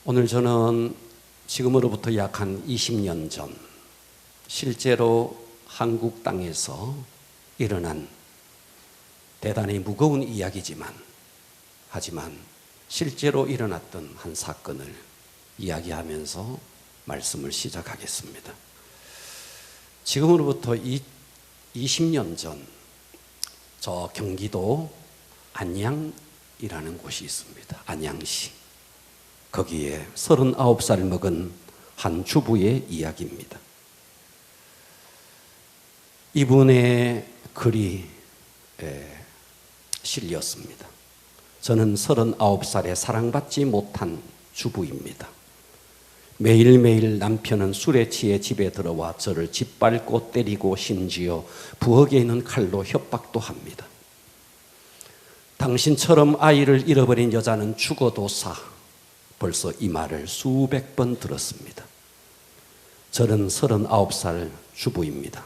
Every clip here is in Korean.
오늘 저는 지금으로부터 약 한 20년 전 실제로 한국 땅에서 일어난 대단히 무거운 이야기지만 하지만 실제로 일어났던 한 사건을 이야기하면서 말씀을 시작하겠습니다. 지금으로부터 20년 전 저 경기도 안양이라는 곳이 있습니다. 안양시. 거기에 39살 먹은 한 주부의 이야기입니다. 이분의 글이 실렸습니다. 저는 39살에 사랑받지 못한 주부입니다. 매일매일 남편은 술에 취해 집에 들어와 저를 짓밟고 때리고 심지어 부엌에 있는 칼로 협박도 합니다. 당신처럼 아이를 잃어버린 여자는 죽어도 사. 벌써 이 말을 수백 번 들었습니다. 저는 39살 주부입니다.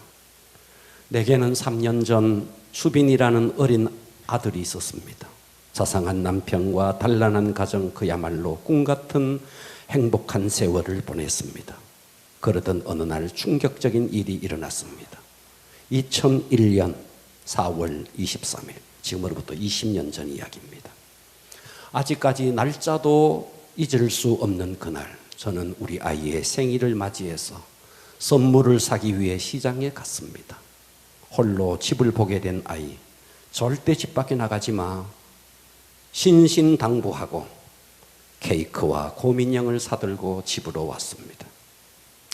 내게는 3년 전 수빈이라는 어린 아들이 있었습니다. 자상한 남편과 단란한 가정, 그야말로 꿈같은 행복한 세월을 보냈습니다. 그러던 어느 날 충격적인 일이 일어났습니다. 2001년 4월 23일, 지금으로부터 20년 전 이야기입니다. 아직까지 날짜도 잊을 수 없는 그날, 저는 우리 아이의 생일을 맞이해서 선물을 사기 위해 시장에 갔습니다. 홀로 집을 보게 된 아이, 절대 집 밖에 나가지 마. 신신당부하고 케이크와 곰인형을 사들고 집으로 왔습니다.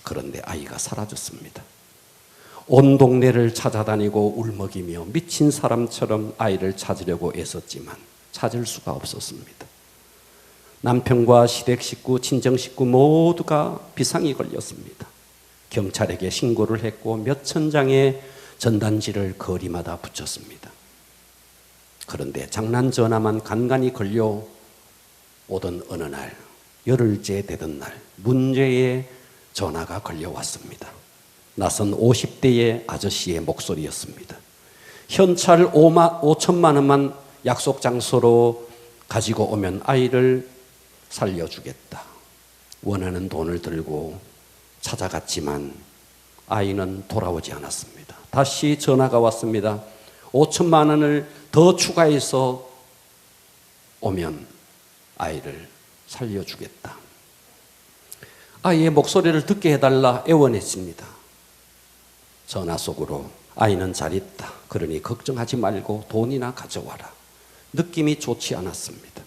그런데 아이가 사라졌습니다. 온 동네를 찾아다니고 울먹이며 미친 사람처럼 아이를 찾으려고 애썼지만 찾을 수가 없었습니다. 남편과 시댁 식구, 친정 식구 모두가 비상이 걸렸습니다. 경찰에게 신고를 했고 몇천 장의 전단지를 거리마다 붙였습니다. 그런데 장난 전화만 간간히 걸려오던 어느 날, 열흘째 되던 날, 문제의 전화가 걸려왔습니다. 낯선 50대의 아저씨의 목소리였습니다. 현찰 5천만 원만 약속 장소로 가지고 오면 아이를 살려주겠다. 원하는 돈을 들고 찾아갔지만 아이는 돌아오지 않았습니다. 다시 전화가 왔습니다. 5천만 원을 더 추가해서 오면 아이를 살려주겠다. 아이의 목소리를 듣게 해달라 애원했습니다. 전화 속으로 아이는 잘 있다. 그러니 걱정하지 말고 돈이나 가져와라. 느낌이 좋지 않았습니다.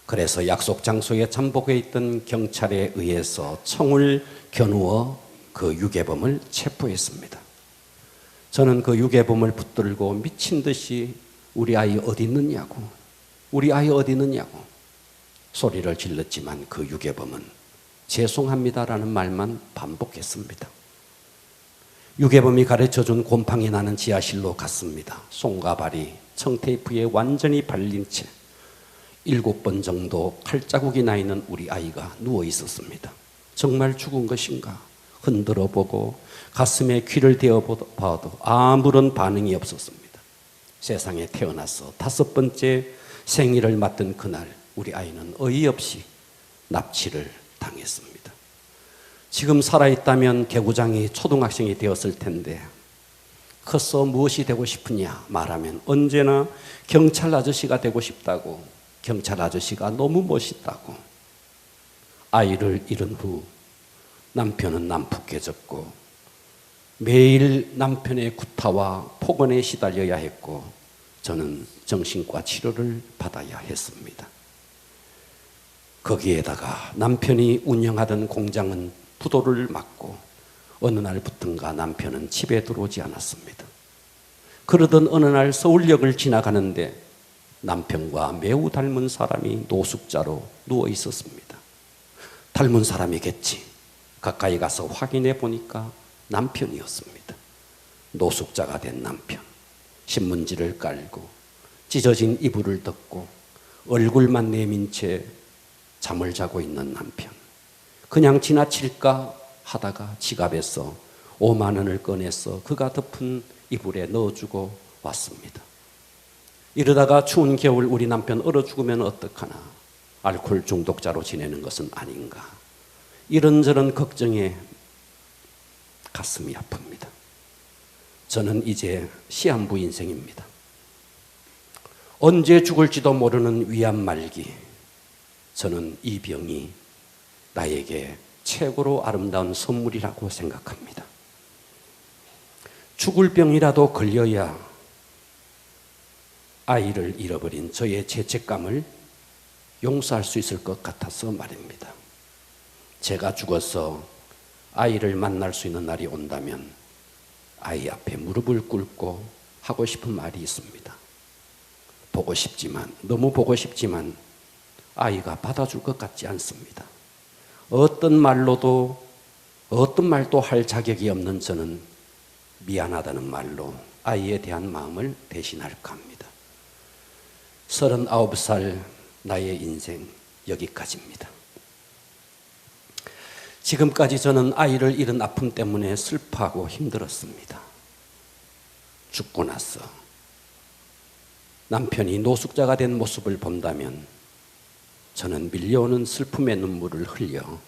그래서 약속 장소에 잠복해 있던 경찰에 의해서 청을 겨누어 그 유괴범을 체포했습니다. 저는 그 유괴범을 붙들고 미친 듯이 우리 아이 어디 있느냐고, 우리 아이 어디 있느냐고 소리를 질렀지만 그 유괴범은 죄송합니다라는 말만 반복했습니다. 유괴범이 가르쳐준 곰팡이 나는 지하실로 갔습니다. 손과 발이 청테이프에 완전히 발린 채 7번 정도 칼자국이 나 있는 우리 아이가 누워 있었습니다. 정말 죽은 것인가? 흔들어 보고 가슴에 귀를 대어 봐도 아무런 반응이 없었습니다. 세상에 태어나서 5번째 생일을 맞던 그날, 우리 아이는 어이없이 납치를 당했습니다. 지금 살아있다면 개구장이 초등학생이 되었을 텐데 커서 무엇이 되고 싶으냐 말하면 언제나 경찰 아저씨가 되고 싶다고, 경찰 아저씨가 너무 멋있다고. 아이를 잃은 후 남편은 난폭해졌고 매일 남편의 구타와 폭언에 시달려야 했고 저는 정신과 치료를 받아야 했습니다. 거기에다가 남편이 운영하던 공장은 부도를 맞고 어느 날부턴가 남편은 집에 들어오지 않았습니다. 그러던 어느 날 서울역을 지나가는데 남편과 매우 닮은 사람이 노숙자로 누워 있었습니다. 닮은 사람이겠지. 가까이 가서 확인해 보니까 남편이었습니다. 노숙자가 된 남편. 신문지를 깔고 찢어진 이불을 덮고 얼굴만 내민 채 잠을 자고 있는 남편. 그냥 지나칠까 하다가 지갑에서 5만 원을 꺼내서 그가 덮은 이불에 넣어주고 왔습니다. 이러다가 추운 겨울 우리 남편 얼어 죽으면 어떡하나. 알코올 중독자로 지내는 것은 아닌가. 이런저런 걱정에 가슴이 아픕니다. 저는 이제 시한부 인생입니다. 언제 죽을지도 모르는 위암 말기. 저는 이 병이 나에게 최고로 아름다운 선물이라고 생각합니다. 죽을 병이라도 걸려야 아이를 잃어버린 저의 죄책감을 용서할 수 있을 것 같아서 말입니다. 제가 죽어서 아이를 만날 수 있는 날이 온다면 아이 앞에 무릎을 꿇고 하고 싶은 말이 있습니다. 보고 싶지만, 너무 보고 싶지만 아이가 받아줄 것 같지 않습니다. 어떤 말도 할 자격이 없는 저는 미안하다는 말로 아이에 대한 마음을 대신할까 합니다. 39살 나의 인생 여기까지입니다. 지금까지 저는 아이를 잃은 아픔 때문에 슬퍼하고 힘들었습니다. 죽고 나서 남편이 노숙자가 된 모습을 본다면 저는 밀려오는 슬픔의 눈물을 흘려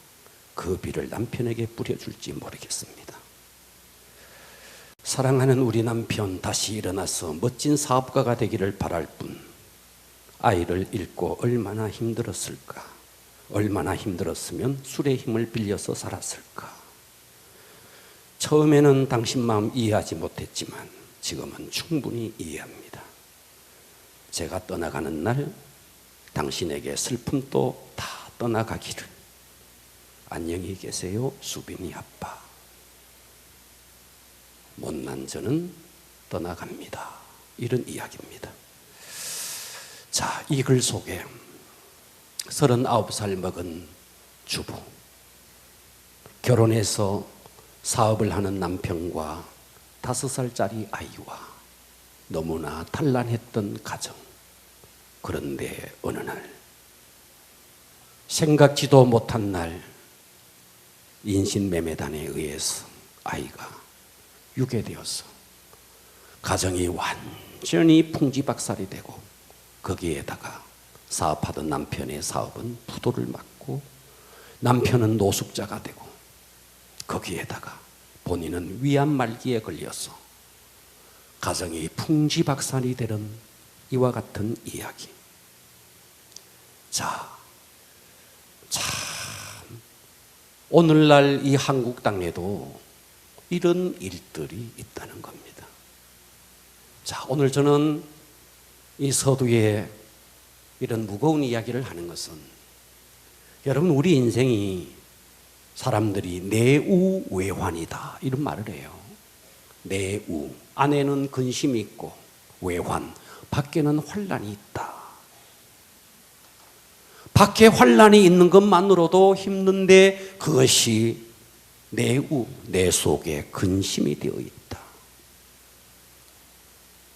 그 비를 남편에게 뿌려줄지 모르겠습니다. 사랑하는 우리 남편 다시 일어나서 멋진 사업가가 되기를 바랄 뿐 아이를 잃고 얼마나 힘들었을까? 얼마나 힘들었으면 술의 힘을 빌려서 살았을까? 처음에는 당신 마음 이해하지 못했지만 지금은 충분히 이해합니다. 제가 떠나가는 날 당신에게 슬픔도 다 떠나가기를. 안녕히 계세요, 수빈이 아빠. 못난 저는 떠나갑니다. 이런 이야기입니다. 자, 이 글 속에 39살 먹은 주부, 결혼해서 사업을 하는 남편과 5살짜리 아이와 너무나 단란했던 가정. 그런데 어느 날, 생각지도 못한 날 인신매매단에 의해서 아이가 유괴되어서 가정이 완전히 풍지박살이 되고 거기에다가 사업하던 남편의 사업은 부도를 맞고 남편은 노숙자가 되고 거기에다가 본인은 위암 말기에 걸려서 가정이 풍지박산이 되는 이와 같은 이야기. 자, 참 오늘날 이 한국 땅에도 이런 일들이 있다는 겁니다. 자, 오늘 저는 이 서두에 이런 무거운 이야기를 하는 것은, 여러분, 우리 인생이 사람들이 내우외환이다 이런 말을 해요. 내우, 안에는 근심이 있고 외환, 밖에는 환란이 있다. 밖에 환란이 있는 것만으로도 힘든데 그것이 내우, 내 속에 근심이 되어 있다.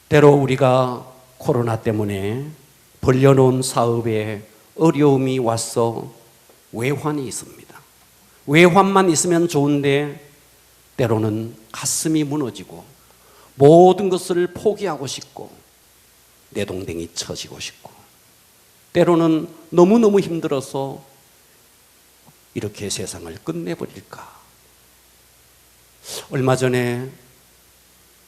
때로 우리가 코로나 때문에 벌려놓은 사업에 어려움이 와서 외환이 있습니다. 외환만 있으면 좋은데 때로는 가슴이 무너지고 모든 것을 포기하고 싶고 내동댕이 쳐지고 싶고 때로는 너무너무 힘들어서 이렇게 세상을 끝내버릴까. 얼마 전에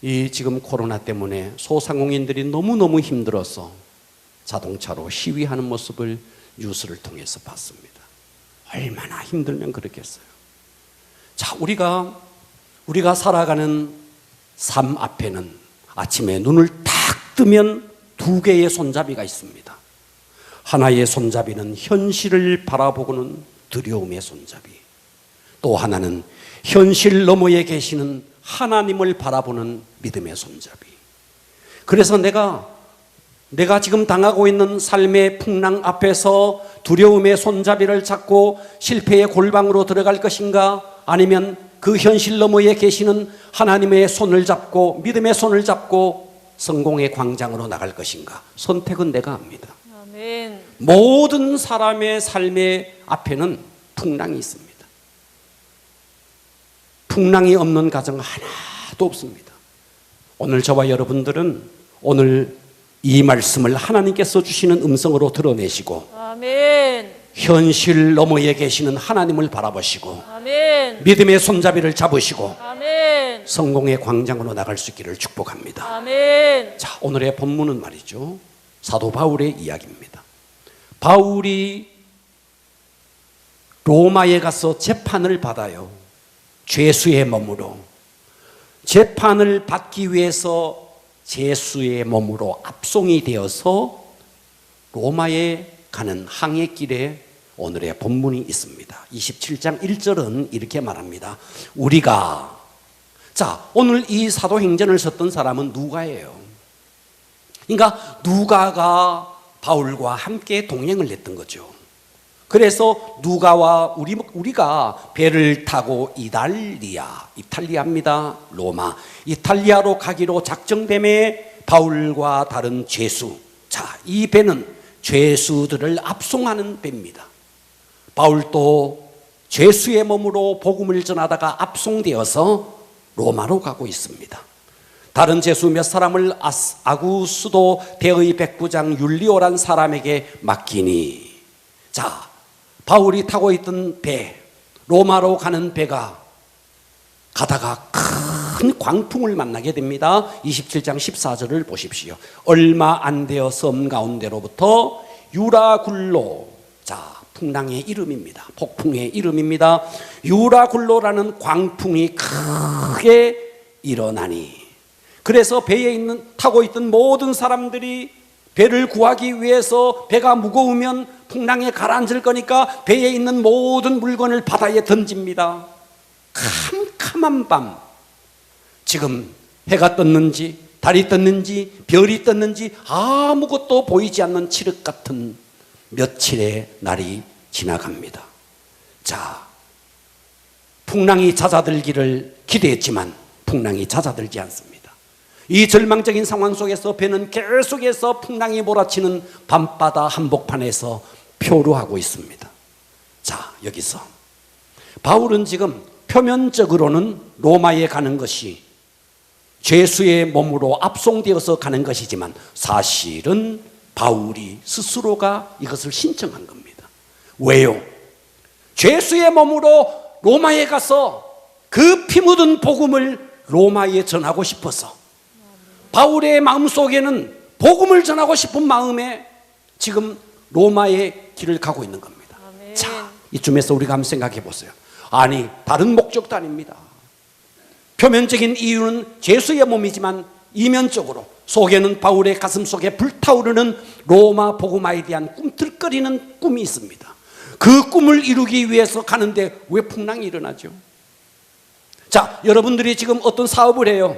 이 지금 코로나 때문에 소상공인들이 너무너무 힘들어서 자동차로 시위하는 모습을 뉴스를 통해서 봤습니다. 얼마나 힘들면 그렇겠어요. 자, 우리가 살아가는 삶 앞에는 아침에 눈을 딱 뜨면 두 개의 손잡이가 있습니다. 하나의 손잡이는 현실을 바라보고는 두려움의 손잡이, 또 하나는 현실 너머에 계시는 하나님을 바라보는 믿음의 손잡이. 그래서 내가 지금 당하고 있는 삶의 풍랑 앞에서 두려움의 손잡이를 잡고 실패의 골방으로 들어갈 것인가, 아니면 그 현실 너머에 계시는 하나님의 손을 잡고 믿음의 손을 잡고 성공의 광장으로 나갈 것인가. 선택은 내가 합니다. 아멘. 모든 사람의 삶의 앞에는 풍랑이 있습니다. 풍랑이 없는 가정 하나도 없습니다. 오늘 저와 여러분들은 오늘 이 말씀을 하나님께서 주시는 음성으로 드러내시고 아멘. 현실 너머에 계시는 하나님을 바라보시고 아멘. 믿음의 손잡이를 잡으시고 아멘. 성공의 광장으로 나갈 수 있기를 축복합니다. 아멘. 자, 오늘의 본문은 말이죠, 사도 바울의 이야기입니다. 바울이 로마에 가서 재판을 받아요. 죄수의 몸으로 재판을 받기 위해서 죄수의 몸으로 압송이 되어서 로마에 가는 항해길에 오늘의 본문이 있습니다. 27장 1절은 이렇게 말합니다. 우리가, 자, 오늘 이 사도행전을 썼던 사람은 누가예요. 그러니까 누가가 바울과 함께 동행을 했던 거죠. 그래서 누가와 우리가 배를 타고 이탈리아입니다. 로마, 이탈리아로 가기로 작정됨에 바울과 다른 죄수, 자, 이 배는 죄수들을 압송하는 배입니다. 바울도 죄수의 몸으로 복음을 전하다가 압송되어서 로마로 가고 있습니다. 다른 죄수 몇 사람을 아구수도 대의 백부장 율리오란 사람에게 맡기니, 자, 바울이 타고 있던 배, 로마로 가는 배가 가다가 큰 광풍을 만나게 됩니다. 27장 14절을 보십시오. 얼마 안 되어 섬 가운데로부터 유라굴로, 자, 풍랑의 이름입니다. 폭풍의 이름입니다. 유라굴로라는 광풍이 크게 일어나니, 그래서 배에 타고 있던 모든 사람들이 배를 구하기 위해서, 배가 무거우면 풍랑에 가라앉을 거니까 배에 있는 모든 물건을 바다에 던집니다. 캄캄한 밤, 지금 해가 떴는지 달이 떴는지 별이 떴는지 아무것도 보이지 않는 칠흑 같은 며칠의 날이 지나갑니다. 자, 풍랑이 잦아들기를 기대했지만 풍랑이 잦아들지 않습니다. 이 절망적인 상황 속에서 배는 계속해서 풍랑이 몰아치는 밤바다 한복판에서 표류하고 있습니다. 자, 여기서 바울은 지금 표면적으로는 로마에 가는 것이 죄수의 몸으로 압송되어서 가는 것이지만 사실은 바울이 스스로가 이것을 신청한 겁니다. 왜요? 죄수의 몸으로 로마에 가서 그 피 묻은 복음을 로마에 전하고 싶어서, 바울의 마음속에는 복음을 전하고 싶은 마음에 지금 로마의 길을 가고 있는 겁니다. 아멘. 자, 이쯤에서 우리가 한번 생각해 보세요. 아니, 다른 목적도 아닙니다. 표면적인 이유는 죄수의 몸이지만 이면적으로 속에는 바울의 가슴 속에 불타오르는 로마 복음화에 대한 꿈틀거리는 꿈이 있습니다. 그 꿈을 이루기 위해서 가는데 왜 풍랑이 일어나죠? 자, 여러분들이 지금 어떤 사업을 해요.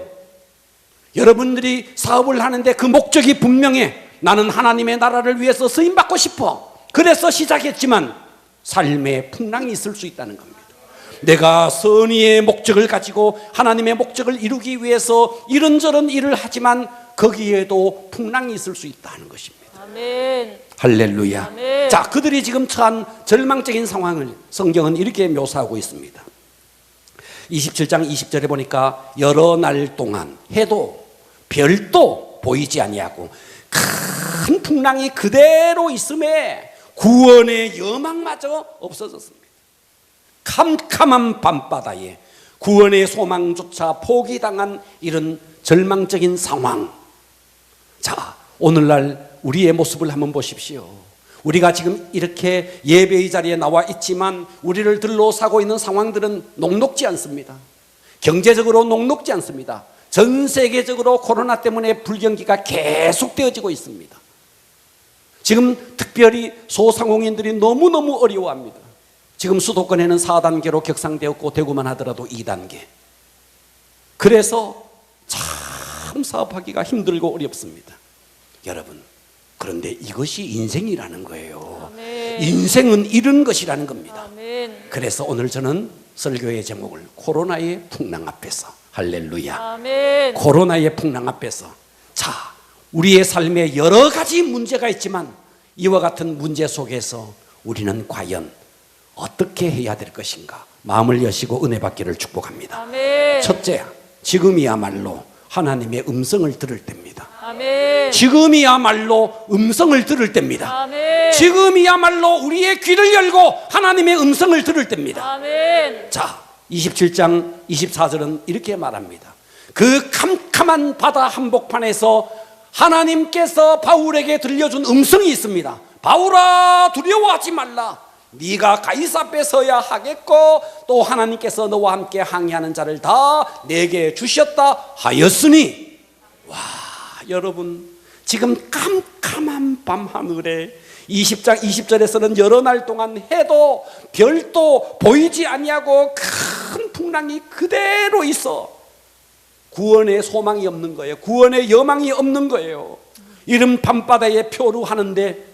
여러분들이 사업을 하는데 그 목적이 분명해. 나는 하나님의 나라를 위해서 쓰임받고 싶어. 그래서 시작했지만 삶에 풍랑이 있을 수 있다는 겁니다. 내가 선의의 목적을 가지고 하나님의 목적을 이루기 위해서 이런저런 일을 하지만 거기에도 풍랑이 있을 수 있다는 것입니다. 아멘. 할렐루야. 아멘. 자, 그들이 지금 처한 절망적인 상황을 성경은 이렇게 묘사하고 있습니다. 27장 20절에 보니까 여러 날 동안 해도 별도 보이지 아니하고 큰 풍랑이 그대로 있음에 구원의 여망마저 없어졌습니다. 캄캄한 밤바다에 구원의 소망조차 포기당한 이런 절망적인 상황. 자, 오늘날 우리의 모습을 한번 보십시오. 우리가 지금 이렇게 예배의 자리에 나와 있지만 우리를 둘러싸고 있는 상황들은 녹록지 않습니다. 경제적으로 녹록지 않습니다. 전 세계적으로 코로나 때문에 불경기가 계속되어지고 있습니다. 지금 특별히 소상공인들이 너무너무 어려워합니다. 지금 수도권에는 4단계로 격상되었고 대구만 하더라도 2단계. 그래서 참 사업하기가 힘들고 어렵습니다. 여러분, 그런데 이것이 인생이라는 거예요. 아멘. 인생은 이런 것이라는 겁니다. 아멘. 그래서 오늘 저는 설교의 제목을 코로나의 풍랑 앞에서, 할렐루야. 아멘. 코로나의 풍랑 앞에서, 자, 우리의 삶에 여러 가지 문제가 있지만 이와 같은 문제 속에서 우리는 과연 어떻게 해야 될 것인가? 마음을 여시고 은혜 받기를 축복합니다. 아멘. 첫째, 지금이야말로 하나님의 음성을 들을 때입니다. 아멘. 지금이야말로 음성을 들을 때입니다. 아멘. 지금이야말로 우리의 귀를 열고 하나님의 음성을 들을 때입니다. 아멘. 자, 27장 24절은 이렇게 말합니다. 그 캄캄한 바다 한복판에서 하나님께서 바울에게 들려준 음성이 있습니다. 바울아, 두려워하지 말라. 네가 가이사 앞에 서야 하겠고 또 하나님께서 너와 함께 항해하는 자를 다 내게 주셨다 하였으니. 와, 여러분, 지금 캄캄한 밤하늘에 20장 20절에서는 여러 날 동안 해도 별도 보이지 아니하고 큰 풍랑이 그대로 있어. 구원의 소망이 없는 거예요. 구원의 여망이 없는 거예요. 이른 밤바다에 표류하는데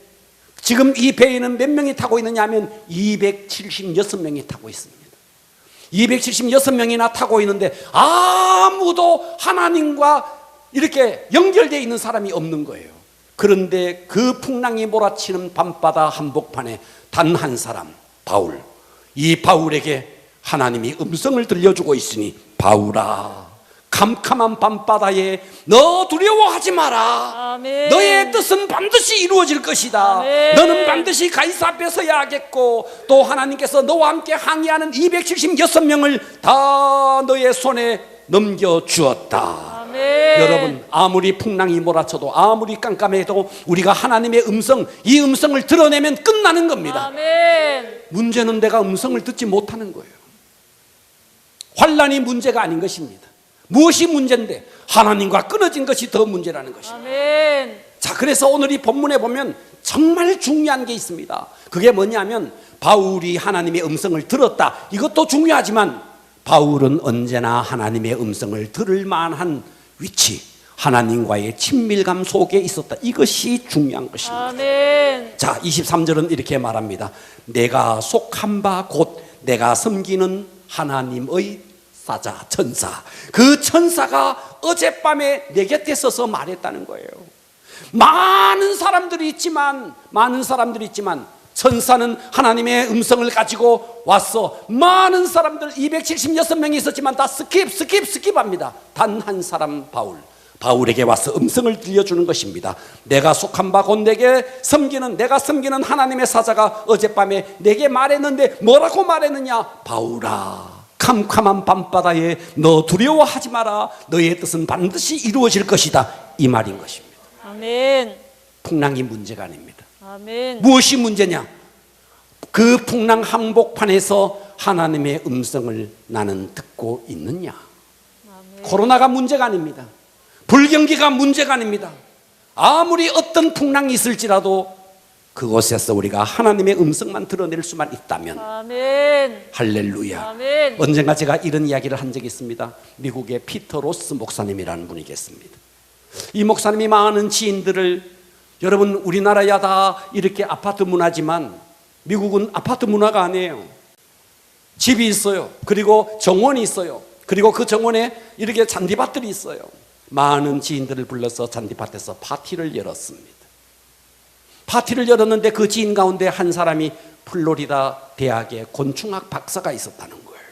지금 이 배에는 몇 명이 타고 있느냐 하면 276명이 타고 있습니다. 276명이나 타고 있는데 아무도 하나님과 이렇게 연결되어 있는 사람이 없는 거예요. 그런데 그 풍랑이 몰아치는 밤바다 한복판에 단 한 사람, 바울. 이 바울에게 하나님이 음성을 들려주고 있으니, 바울아, 캄캄한 밤바다에 너 두려워하지 마라. 아멘. 너의 뜻은 반드시 이루어질 것이다. 아멘. 너는 반드시 가이사 앞에 서야 하겠고 또 하나님께서 너와 함께 항해하는 276명을 다 너의 손에 넘겨주었다. 아멘. 여러분, 아무리 풍랑이 몰아쳐도 아무리 깜깜해도 우리가 하나님의 음성, 이 음성을 드러내면 끝나는 겁니다. 아멘. 문제는 내가 음성을 듣지 못하는 거예요. 환난이 문제가 아닌 것입니다. 무엇이 문제인데? 하나님과 끊어진 것이 더 문제라는 것입니다. 아멘. 자, 그래서 오늘 이 본문에 보면 정말 중요한 게 있습니다. 그게 뭐냐면 바울이 하나님의 음성을 들었다. 이것도 중요하지만 바울은 언제나 하나님의 음성을 들을 만한 위치, 하나님과의 친밀감 속에 있었다. 이것이 중요한 것입니다. 아멘. 자, 23절은 이렇게 말합니다. 내가 속한 바 곧 내가 섬기는 하나님의 사자, 천사. 그 천사가 어젯밤에 내 곁에 서서 말했다는 거예요. 많은 사람들이 있지만 천사는 하나님의 음성을 가지고 왔어. 많은 사람들 276명이 있었지만 다 스킵합니다. 단 한 사람, 바울에게 와서 음성을 들려주는 것입니다. 내가 속한 바 곧 내가 섬기는 하나님의 사자가 어젯밤에 내게 말했는데 뭐라고 말했느냐? 바울아, 캄캄한 밤바다에 너 두려워하지 마라. 너의 뜻은 반드시 이루어질 것이다. 이 말인 것입니다. 아멘. 풍랑이 문제가 아닙니다. 아멘. 무엇이 문제냐? 그 풍랑 한복판에서 하나님의 음성을 나는 듣고 있느냐? 아멘. 코로나가 문제가 아닙니다. 불경기가 문제가 아닙니다. 아무리 어떤 풍랑이 있을지라도 그곳에서 우리가 하나님의 음성만 드러낼 수만 있다면, 아멘. 할렐루야. 아멘. 언젠가 제가 이런 이야기를 한 적이 있습니다. 미국의 피터 로스 목사님이라는 분이 계십니다. 이 목사님이 많은 지인들을, 여러분 우리나라야 다 이렇게 아파트 문화지만 미국은 아파트 문화가 아니에요. 집이 있어요. 그리고 정원이 있어요. 그리고 그 정원에 이렇게 잔디밭들이 있어요. 많은 지인들을 불러서 잔디밭에서 파티를 열었습니다. 파티를 열었는데 그 지인 가운데 한 사람이 플로리다 대학의 곤충학 박사가 있었다는 거예요.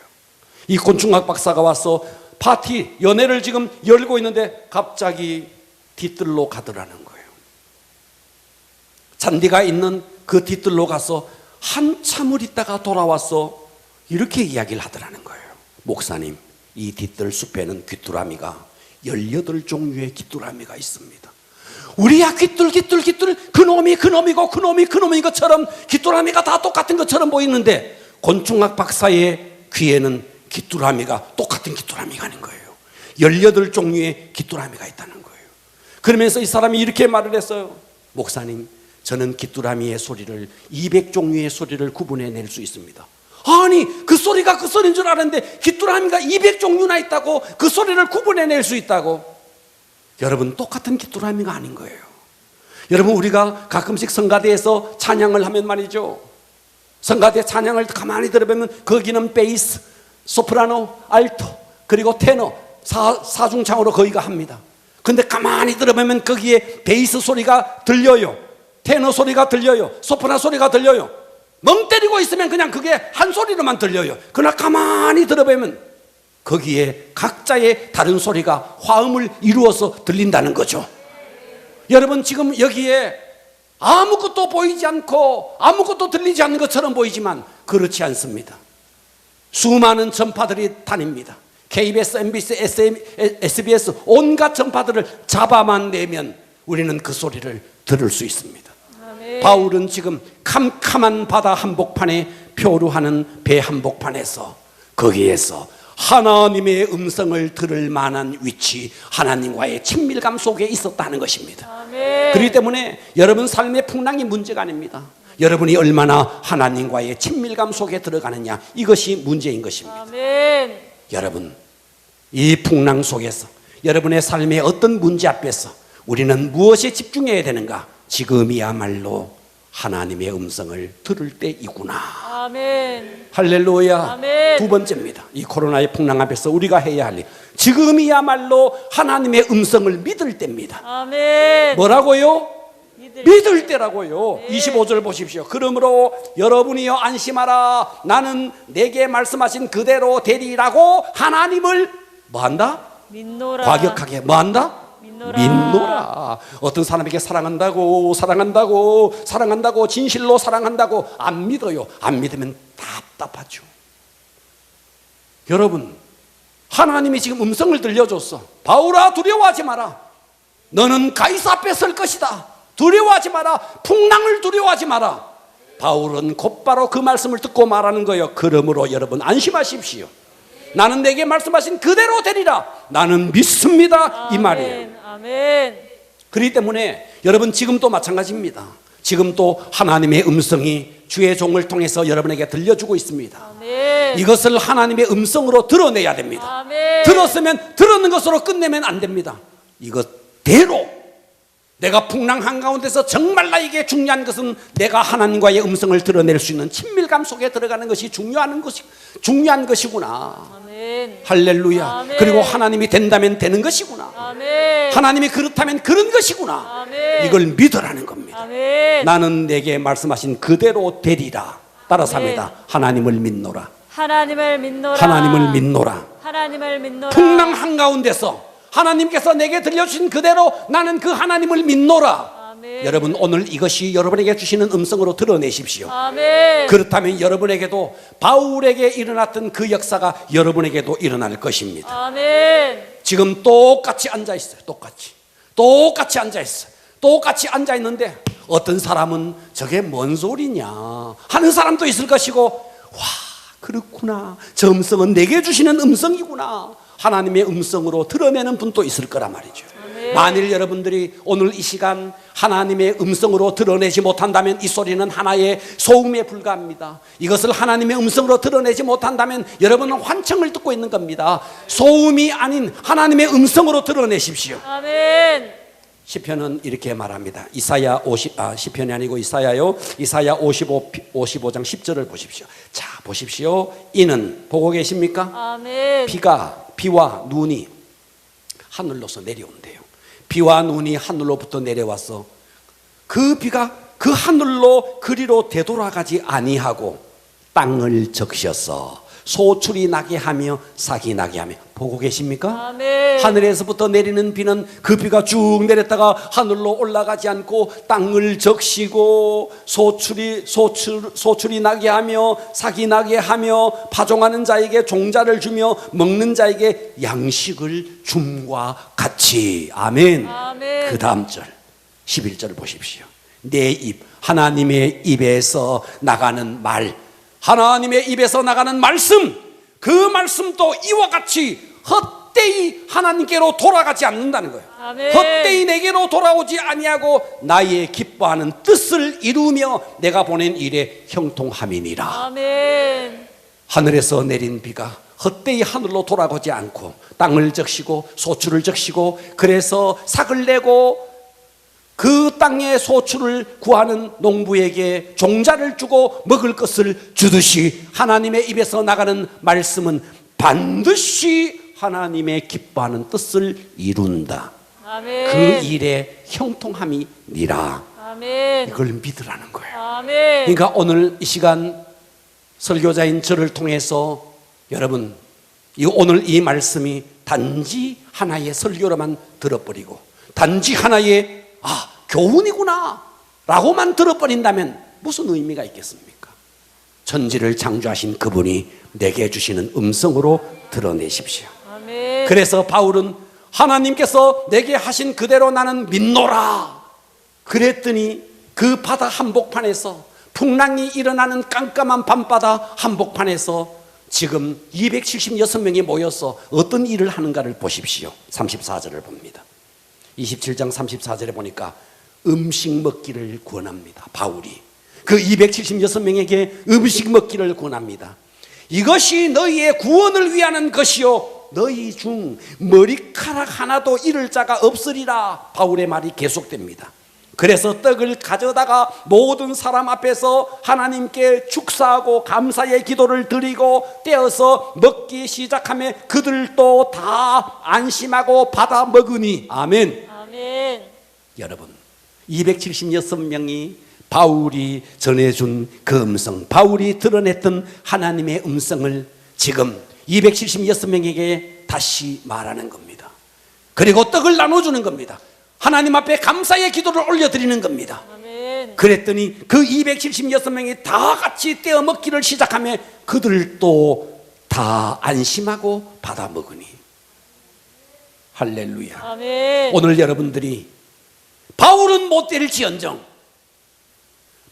이 곤충학 박사가 와서 파티 연회를 지금 열고 있는데 갑자기 뒤뜰로 가더라는 거예요. 잔디가 있는 그 뒤뜰로 가서 한참을 있다가 돌아와서 이렇게 이야기를 하더라는 거예요. 목사님, 이 뒤뜰 숲에는 귀뚜라미가 18종류의 귀뚜라미가 있습니다. 우리야 귀뚤 그놈이 것처럼 귀뚜라미가 다 똑같은 것처럼 보이는데 곤충학 박사의 귀에는 귀뚜라미가 똑같은 귀뚜라미가 아닌 거예요. 18종류의 귀뚜라미가 있다는 거예요. 그러면서 이 사람이 이렇게 말을 했어요. 목사님, 저는 귀뚜라미의 소리를 200종류의 소리를 구분해낼 수 있습니다. 아니, 그 소리가 그 소리인 줄 알았는데 귀뚜라미가 200종류나 있다고, 그 소리를 구분해낼 수 있다고. 여러분, 똑같은 귀뚜라미가 아닌 거예요. 여러분, 우리가 가끔씩 성가대에서 찬양을 하면 말이죠, 성가대 찬양을 가만히 들어보면 거기는 베이스, 소프라노, 알토, 그리고 테너, 사중창으로 거기가 합니다. 근데 가만히 들어보면 거기에 베이스 소리가 들려요, 테너 소리가 들려요, 소프라노 소리가 들려요. 멍 때리고 있으면 그냥 그게 한 소리로만 들려요. 그러나 가만히 들어보면 거기에 각자의 다른 소리가 화음을 이루어서 들린다는 거죠. 여러분 지금 여기에 아무것도 보이지 않고 아무것도 들리지 않는 것처럼 보이지만 그렇지 않습니다. 수많은 전파들이 다닙니다. KBS, MBC, SBS 온갖 전파들을 잡아만 내면 우리는 그 소리를 들을 수 있습니다. 아멘. 바울은 지금 캄캄한 바다 한복판에 표류하는 배 한복판에서 거기에서 하나님의 음성을 들을 만한 위치, 하나님과의 친밀감 속에 있었다는 것입니다. 아멘. 그렇기 때문에 여러분 삶의 풍랑이 문제가 아닙니다. 여러분이 얼마나 하나님과의 친밀감 속에 들어가느냐, 이것이 문제인 것입니다. 아멘. 여러분, 이 풍랑 속에서 여러분의 삶의 어떤 문제 앞에서 우리는 무엇에 집중해야 되는가? 지금이야말로 하나님의 음성을 들을 때이구나. 아멘. 할렐루야. 아멘. 두 번째입니다. 이 코로나의 풍랑 앞에서 우리가 해야 할 일, 지금이야말로 하나님의 음성을 믿을 때입니다. 아멘. 뭐라고요? 믿을 때라고요. 네. 25절 보십시오. 그러므로 여러분이여 안심하라. 나는 내게 말씀하신 그대로 되리라고 하나님을 뭐한다? 믿노라. 과격하게 뭐한다? 믿노라. 어떤 사람에게 사랑한다고 진실로 사랑한다고 안 믿어요. 안 믿으면 답답하죠. 여러분, 하나님이 지금 음성을 들려줬어. 바울아, 두려워하지 마라. 너는 가이사 앞에 설 것이다. 두려워하지 마라. 풍랑을 두려워하지 마라. 바울은 곧바로 그 말씀을 듣고 말하는 거예요. 그러므로 여러분 안심하십시오. 나는 내게 말씀하신 그대로 되리라. 나는 믿습니다. 이 말이에요. 아멘. 그렇기 때문에 여러분 지금도 마찬가지입니다. 지금도 하나님의 음성이 주의 종을 통해서 여러분에게 들려주고 있습니다. 아멘. 이것을 하나님의 음성으로 드러내야 됩니다. 아멘. 들었으면 들었는 것으로 끝내면 안 됩니다. 이것대로 내가 풍랑 한가운데서 정말 나에게 중요한 것은 내가 하나님과의 음성을 드러낼 수 있는 친밀감 속에 들어가는 것이 중요한 것이구나. 아멘. 할렐루야. 아멘. 그리고 하나님이 된다면 되는 것이구나. 아멘. 하나님이 그렇다면 그런 것이구나. 아멘. 이걸 믿으라는 겁니다. 아멘. 나는 내게 말씀하신 그대로 되리라. 따라서 아멘. 합니다. 하나님을 믿노라. 하나님을 믿노라. 하나님을 믿노라. 하나님을 믿노라. 풍랑 한가운데서 하나님께서 내게 들려주신 그대로 나는 그 하나님을 믿노라. 아멘. 여러분 오늘 이것이 여러분에게 주시는 음성으로 드러내십시오. 아멘. 그렇다면 여러분에게도 바울에게 일어났던 그 역사가 여러분에게도 일어날 것입니다. 아멘. 지금 똑같이 앉아 있어요. 똑같이 앉아 있어요. 똑같이 앉아 있는데 어떤 사람은 저게 뭔 소리냐 하는 사람도 있을 것이고, 와 그렇구나, 저 음성은 내게 주시는 음성이구나, 하나님의 음성으로 드러내는 분도 있을 거란 말이죠. 아멘. 만일 여러분들이 오늘 이 시간 하나님의 음성으로 드러내지 못한다면 이 소리는 하나의 소음에 불과합니다. 이것을 하나님의 음성으로 드러내지 못한다면 여러분은 환청을 듣고 있는 겁니다. 소음이 아닌 하나님의 음성으로 드러내십시오. 아멘. 시편은 이렇게 말합니다. 시편이 아니고 이사야요. 이사야 55장 10절을 보십시오. 자, 보십시오. 이는 보고 계십니까? 아멘. 비와 눈이 하늘로서 내려온대요. 비와 눈이 하늘로부터 내려와서 그 비가 그 하늘로 그리로 되돌아가지 아니하고 땅을 적셔서 소출이 나게 하며 싹이 나게 하며. 보고 계십니까? 아멘. 하늘에서부터 내리는 비는 그 비가 쭉 내렸다가 하늘로 올라가지 않고 땅을 적시고 소출이 나게 하며 싹이 나게 하며 파종하는 자에게 종자를 주며 먹는 자에게 양식을 줌과 같이. 아멘. 아멘. 그 다음 절 11절을 보십시오. 내 입, 하나님의 입에서 나가는 말, 하나님의 입에서 나가는 말씀, 그 말씀도 이와 같이 헛되이 하나님께로 돌아가지 않는다는 거예요. 아멘. 헛되이 내게로 돌아오지 아니하고 나의 기뻐하는 뜻을 이루며 내가 보낸 일에 형통함이니라. 아멘. 하늘에서 내린 비가 헛되이 하늘로 돌아가지 않고 땅을 적시고 소출을 적시고 그래서 삭을 내고 그 땅의 소출을 구하는 농부에게 종자를 주고 먹을 것을 주듯이 하나님의 입에서 나가는 말씀은 반드시 하나님의 기뻐하는 뜻을 이룬다. 아멘. 그 일에 형통함이니라. 아멘. 이걸 믿으라는 거예요. 아멘. 그러니까 오늘 이 시간 설교자인 저를 통해서 여러분 오늘 이 말씀이 단지 하나의 설교로만 들어버리고 단지 하나의 아, 교훈이구나 라고만 들어버린다면 무슨 의미가 있겠습니까? 천지를 창조하신 그분이 내게 주시는 음성으로 드러내십시오. 아멘. 그래서 바울은 하나님께서 내게 하신 그대로 나는 믿노라 그랬더니 그 바다 한복판에서, 풍랑이 일어나는 깜깜한 밤바다 한복판에서 지금 276명이 모여서 어떤 일을 하는가를 보십시오. 34절을 봅니다. 27장 34절에 보니까 음식 먹기를 권합니다. 바울이 그 276명에게 음식 먹기를 권합니다. 이것이 너희의 구원을 위하는 것이요 너희 중 머리카락 하나도 잃을 자가 없으리라. 바울의 말이 계속됩니다. 그래서 떡을 가져다가 모든 사람 앞에서 하나님께 축사하고 감사의 기도를 드리고 떼어서 먹기 시작하며 그들도 다 안심하고 받아 먹으니. 아멘. 아멘. 여러분, 276명이 바울이 전해준 그 음성, 바울이 드러냈던 하나님의 음성을 지금 276명에게 다시 말하는 겁니다. 그리고 떡을 나눠주는 겁니다. 하나님 앞에 감사의 기도를 올려드리는 겁니다. 아멘. 그랬더니 그 276명이 다 같이 떼어 먹기를 시작하며 그들도 다 안심하고 받아 먹으니. 할렐루야. 아멘. 오늘 여러분들이 바울은 못 때릴지언정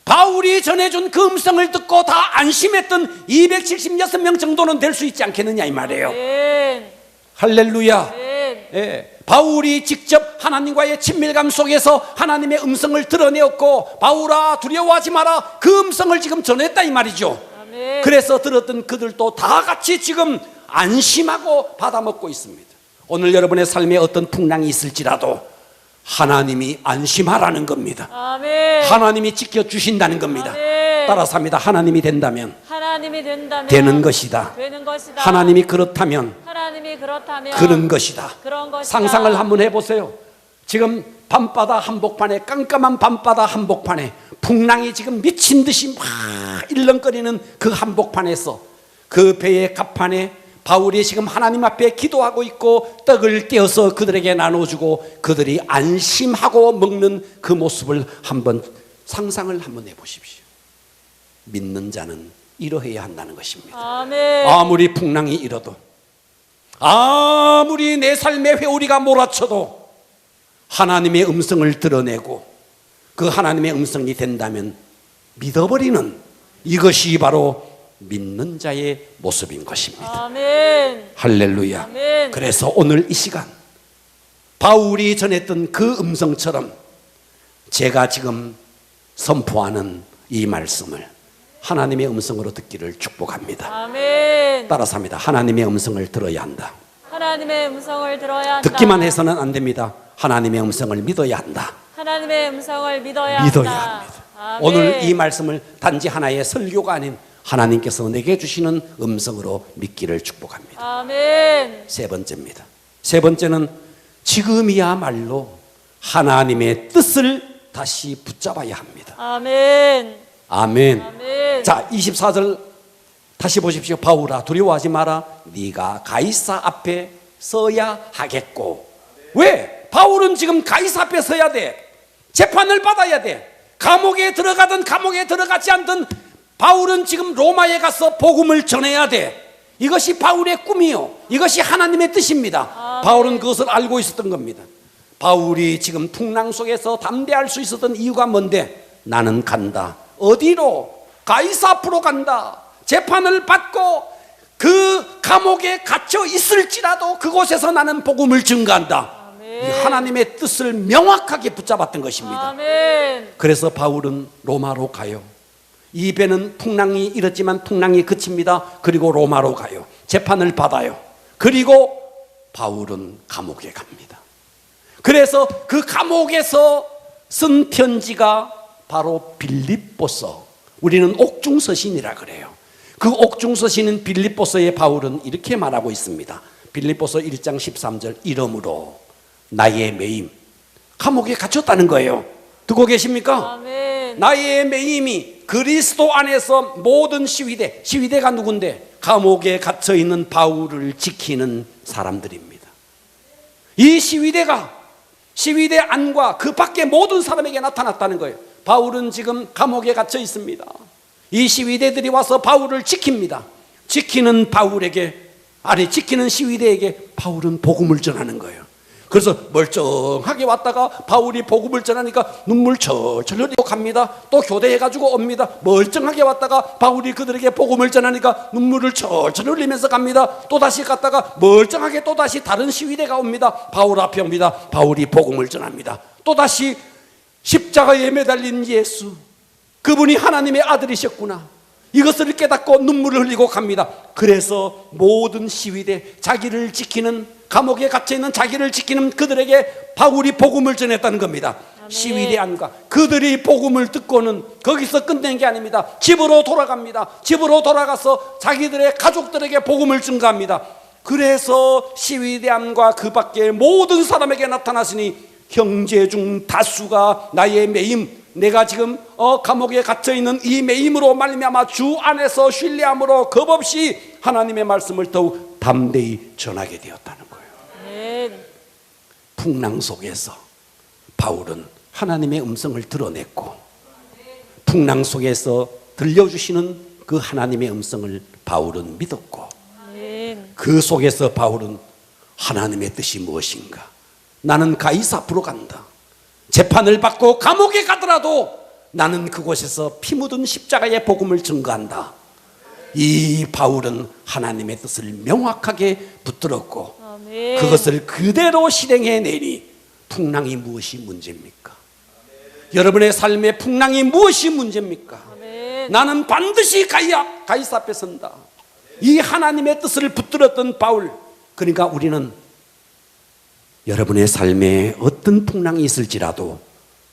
바울이 전해준 그 음성을 듣고 다 안심했던 276명 정도는 될 수 있지 않겠느냐 이 말이에요. 아멘. 할렐루야. 아멘. 예, 바울이 직접 하나님과의 친밀감 속에서 하나님의 음성을 드러내었고, 바울아 두려워하지 마라 그 음성을 지금 전했다 이 말이죠. 아멘. 그래서 들었던 그들도 다 같이 지금 안심하고 받아먹고 있습니다. 오늘 여러분의 삶에 어떤 풍랑이 있을지라도 하나님이 안심하라는 겁니다. 아멘. 하나님이 지켜주신다는 겁니다. 아멘. 따라서 합니다. 하나님이 된다면 하나님이 된다면 되는 것이다. 되는 것이다. 하나님이 그렇다면 하나님이 그렇다면 그런 것이다. 그런 것이다. 상상을 한번 해보세요. 지금 밤바다 한복판에, 깜깜한 밤바다 한복판에 풍랑이 지금 미친 듯이 막 일렁거리는 그 한복판에서 그 배의 갑판에 바울이 지금 하나님 앞에 기도하고 있고 떡을 떼어서 그들에게 나눠주고 그들이 안심하고 먹는 그 모습을 한번 상상을 한번 해보십시오. 믿는 자는 이러해야 한다는 것입니다. 아멘. 아무리 풍랑이 일어도, 아무리 내 삶의 회오리가 몰아쳐도 하나님의 음성을 드러내고 그 하나님의 음성이 된다면 믿어버리는, 이것이 바로 믿는 자의 모습인 것입니다. 아멘. 할렐루야. 아멘. 그래서 오늘 이 시간 바울이 전했던 그 음성처럼 제가 지금 선포하는 이 말씀을 하나님의 음성으로 듣기를 축복합니다. 아멘. 따라서 합니다. 하나님의 음성을 들어야 한다. 하나님의 음성을 들어야 한다. 듣기만 해서는 안 됩니다. 하나님의 음성을 믿어야 한다. 하나님의 음성을 믿어야 믿어야 한다. 합니다. 아멘. 오늘 이 말씀을 단지 하나의 설교가 아닌 하나님께서 내게 주시는 음성으로 믿기를 축복합니다. 아멘. 세 번째입니다. 세 번째는 지금이야말로 하나님의 뜻을 다시 붙잡아야 합니다. 아멘. 아멘. 아멘. 자, 24절 다시 보십시오. 바울아 두려워하지 마라. 네가 가이사 앞에 서야 하겠고. 왜? 바울은 지금 가이사 앞에 서야 돼. 재판을 받아야 돼. 감옥에 들어가든 감옥에 들어가지 않든 바울은 지금 로마에 가서 복음을 전해야 돼. 이것이 바울의 꿈이요, 이것이 하나님의 뜻입니다. 바울은 그것을 알고 있었던 겁니다. 바울이 지금 풍랑 속에서 담대할 수 있었던 이유가 뭔데? 나는 간다. 어디로? 가이사 앞으로 간다. 재판을 받고 그 감옥에 갇혀 있을지라도 그곳에서 나는 복음을 증거한다. 이 하나님의 뜻을 명확하게 붙잡았던 것입니다. 아멘. 그래서 바울은 로마로 가요. 이 배는 풍랑이 일었지만 풍랑이 그칩니다. 그리고 로마로 가요. 재판을 받아요. 그리고 바울은 감옥에 갑니다. 그래서 그 감옥에서 쓴 편지가 바로 빌립보서, 우리는 옥중서신이라 그래요. 그 옥중서신인 빌립보서에 바울은 이렇게 말하고 있습니다. 빌립보서 1장 13절, 이러므로 나의 매임, 감옥에 갇혔다는 거예요. 듣고 계십니까? 아멘. 나의 매임이 그리스도 안에서 모든 시위대, 시위대가 누군데? 감옥에 갇혀있는 바울을 지키는 사람들입니다. 이 시위대가 시위대 안과 그 밖의 모든 사람에게 나타났다는 거예요. 바울은 지금 감옥에 갇혀 있습니다. 이 시위대들이 와서 바울을 지킵니다. 지키는 시위대에게 바울은 복음을 전하는 거예요. 그래서 멀쩡하게 왔다가 바울이 복음을 전하니까 눈물 철철 흘리고 갑니다. 또 교대해가지고 옵니다. 멀쩡하게 왔다가 바울이 그들에게 복음을 전하니까 눈물을 철철 흘리면서 갑니다. 또 다시 갔다가 멀쩡하게 또 다시 다른 시위대가 옵니다. 바울 앞에 옵니다. 바울이 복음을 전합니다. 또 다시 십자가에 매달린 예수, 그분이 하나님의 아들이셨구나, 이것을 깨닫고 눈물을 흘리고 갑니다. 그래서 모든 시위대, 자기를 지키는, 감옥에 갇혀있는 자기를 지키는 그들에게 바울이 복음을 전했다는 겁니다. 아멘. 시위대 안과 그들이 복음을 듣고는 거기서 끝낸 게 아닙니다. 집으로 돌아갑니다. 집으로 돌아가서 자기들의 가족들에게 복음을 전가합니다. 그래서 시위대 안과 그 밖의 모든 사람에게 나타나시니 형제 중 다수가 나의 매임, 내가 지금 감옥에 갇혀있는 이 매임으로 말미암아 주 안에서 신뢰함으로 겁없이 하나님의 말씀을 더욱 담대히 전하게 되었다는 거예요. 풍랑 속에서 바울은 하나님의 음성을 드러냈고, 풍랑 속에서 들려주시는 그 하나님의 음성을 바울은 믿었고, 그 속에서 바울은 하나님의 뜻이 무엇인가, 나는 가이사 앞으로 간다, 재판을 받고 감옥에 가더라도 나는 그곳에서 피 묻은 십자가의 복음을 증거한다. 이 바울은 하나님의 뜻을 명확하게 붙들었고, 아멘. 그것을 그대로 실행해내니 풍랑이 무엇이 문제입니까? 여러분의 삶의 풍랑이 무엇이 문제입니까? 아멘. 나는 반드시 가이사 앞에 선다. 이 하나님의 뜻을 붙들었던 바울. 그러니까 우리는 여러분의 삶에 어떤 풍랑이 있을지라도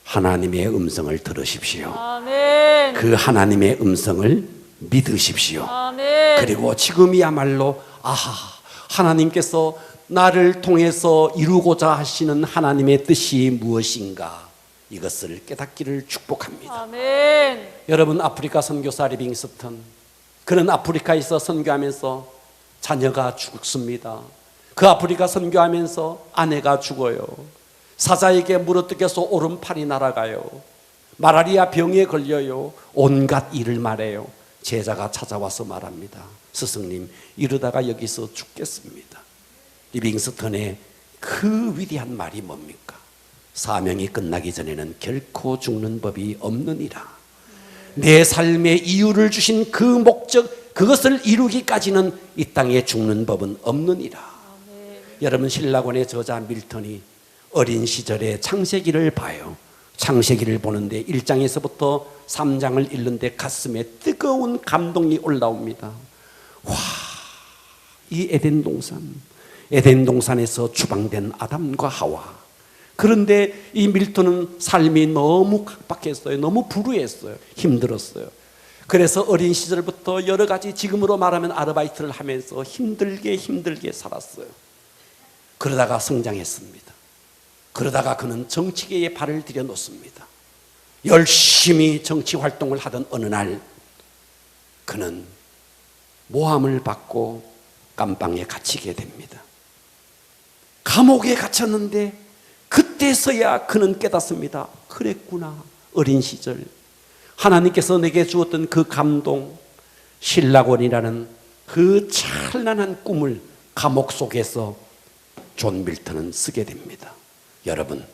하나님의 음성을 들으십시오. 아멘. 그 하나님의 음성을 믿으십시오. 아멘. 그리고 지금이야말로 하나님께서 나를 통해서 이루고자 하시는 하나님의 뜻이 무엇인가, 이것을 깨닫기를 축복합니다. 아멘. 여러분, 아프리카 선교사 리빙스턴, 그는 아프리카에서 선교하면서 자녀가 죽습니다. 그 아프리카 선교하면서 아내가 죽어요. 사자에게 물어뜯겨서 오른팔이 날아가요. 마라리아 병에 걸려요. 온갖 일을 말해요. 제자가 찾아와서 말합니다. 스승님, 이러다가 여기서 죽겠습니다. 리빙스턴의 그 위대한 말이 뭡니까? 사명이 끝나기 전에는 결코 죽는 법이 없느니라. 내 삶의 이유를 주신 그 목적, 그것을 이루기까지는 이 땅에 죽는 법은 없느니라. 여러분, 신라권의 저자 밀턴이 어린 시절에 창세기를 봐요. 창세기를 보는데 1장에서부터 3장을 읽는데 가슴에 뜨거운 감동이 올라옵니다. 와, 이 에덴 동산에서 추방된 아담과 하와. 그런데 이 밀턴은 삶이 너무 각박했어요. 너무 불우했어요. 힘들었어요. 그래서 어린 시절부터 여러 가지, 지금으로 말하면 아르바이트를 하면서 힘들게 살았어요. 그러다가 성장했습니다. 그러다가 그는 정치계에 발을 들여놓습니다. 열심히 정치 활동을 하던 어느 날 그는 모함을 받고 감방에 갇히게 됩니다. 감옥에 갇혔는데 그때서야 그는 깨닫습니다. 그랬구나. 어린 시절 하나님께서 내게 주었던 그 감동, 신라곤이라는 그 찬란한 꿈을 감옥 속에서 존 밀턴은 쓰게 됩니다. 여러분,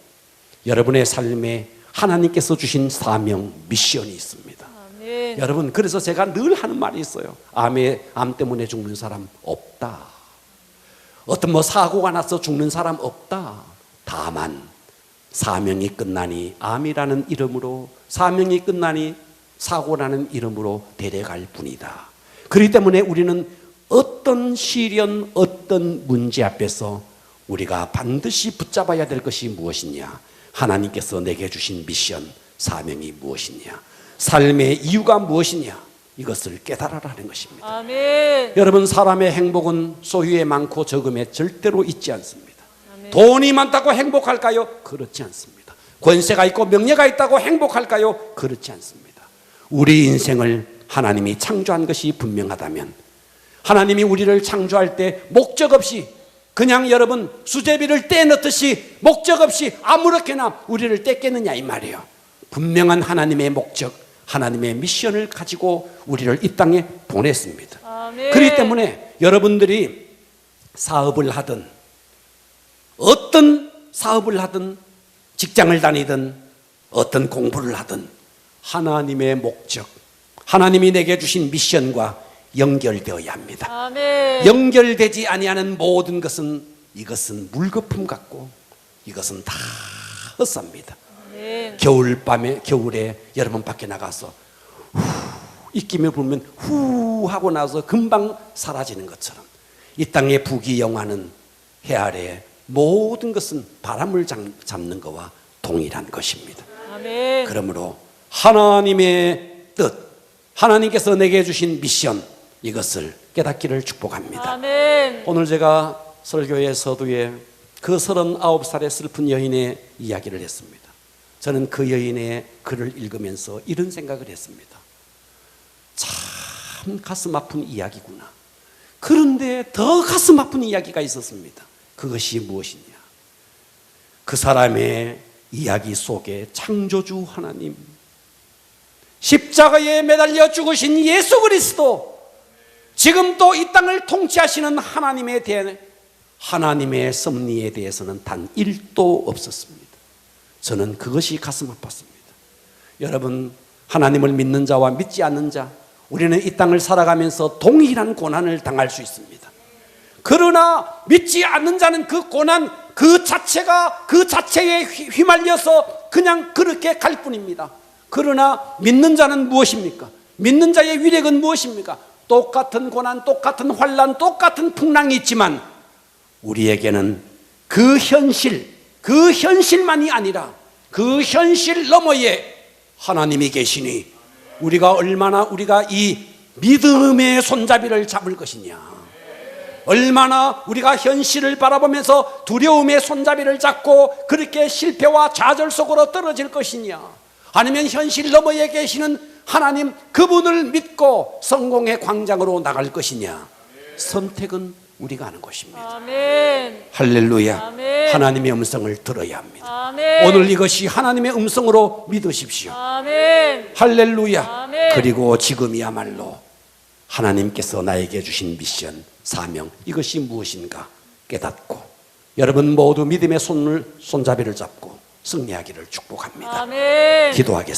여러분의 삶에 하나님께서 주신 사명, 미션이 있습니다. 아멘. 여러분, 그래서 제가 늘 하는 말이 있어요. 암 때문에 죽는 사람 없다. 어떤 사고가 나서 죽는 사람 없다. 다만 사명이 끝나니 암이라는 이름으로, 사명이 끝나니 사고라는 이름으로 데려갈 뿐이다. 그렇기 때문에 우리는 어떤 시련, 어떤 문제 앞에서 우리가 반드시 붙잡아야 될 것이 무엇이냐, 하나님께서 내게 주신 미션, 사명이 무엇이냐, 삶의 이유가 무엇이냐, 이것을 깨달아라는 것입니다. 아멘. 여러분, 사람의 행복은 소유에 많고 적음에 절대로 있지 않습니다. 아멘. 돈이 많다고 행복할까요? 그렇지 않습니다. 권세가 있고 명예가 있다고 행복할까요? 그렇지 않습니다. 우리 인생을 하나님이 창조한 것이 분명하다면, 하나님이 우리를 창조할 때 목적 없이 그냥 여러분 수제비를 떼넣듯이 목적 없이 아무렇게나 우리를 떼겠느냐 이 말이에요. 분명한 하나님의 목적, 하나님의 미션을 가지고 우리를 이 땅에 보냈습니다. 아멘. 그렇기 때문에 여러분들이 사업을 하든 어떤 사업을 하든 직장을 다니든 어떤 공부를 하든 하나님의 목적, 하나님이 내게 주신 미션과 연결되어야 합니다. 아멘. 연결되지 아니하는 모든 것은 이것은 물거품 같고 이것은 다 헛삽니다. 아멘. 겨울에 여러분 밖에 나가서 후 입김에 불면 후 하고 나서 금방 사라지는 것처럼 이 땅의 부귀영화는 해 아래 모든 것은 바람을 잡는 것과 동일한 것입니다. 아멘. 그러므로 하나님의 뜻, 하나님께서 내게 주신 미션 이것을 깨닫기를 축복합니다. 아멘. 오늘 제가 설교의 서두에 그 39살의 슬픈 여인의 이야기를 했습니다. 저는 그 여인의 글을 읽으면서 이런 생각을 했습니다. 참 가슴 아픈 이야기구나. 그런데 더 가슴 아픈 이야기가 있었습니다. 그것이 무엇이냐? 그 사람의 이야기 속에 창조주 하나님, 십자가에 매달려 죽으신 예수 그리스도, 지금 또 이 땅을 통치하시는 하나님에 대한 하나님의 섭리에 대해서는 단 1도 없었습니다. 저는 그것이 가슴 아팠습니다. 여러분, 하나님을 믿는 자와 믿지 않는 자, 우리는 이 땅을 살아가면서 동일한 고난을 당할 수 있습니다. 그러나 믿지 않는 자는 그 고난 그 자체에 휘말려서 그냥 그렇게 갈 뿐입니다. 그러나 믿는 자는 무엇입니까? 믿는 자의 위력은 무엇입니까? 똑같은 고난, 똑같은 환난, 똑같은 풍랑이 있지만 우리에게는 그 현실만이 아니라 그 현실 너머에 하나님이 계시니 우리가 이 믿음의 손잡이를 잡을 것이냐, 얼마나 우리가 현실을 바라보면서 두려움의 손잡이를 잡고 그렇게 실패와 좌절 속으로 떨어질 것이냐, 아니면 현실 너머에 계시는 하나님 그분을 믿고 성공의 광장으로 나갈 것이냐, 선택은 우리가 하는 것입니다. 아멘. 할렐루야. 아멘. 하나님의 음성을 들어야 합니다. 아멘. 오늘 이것이 하나님의 음성으로 믿으십시오. 아멘. 할렐루야. 아멘. 그리고 지금이야말로 하나님께서 나에게 주신 미션, 사명, 이것이 무엇인가 깨닫고 여러분 모두 믿음의 손잡이를 잡고 승리하기를 축복합니다. 아멘. 기도하겠습니다.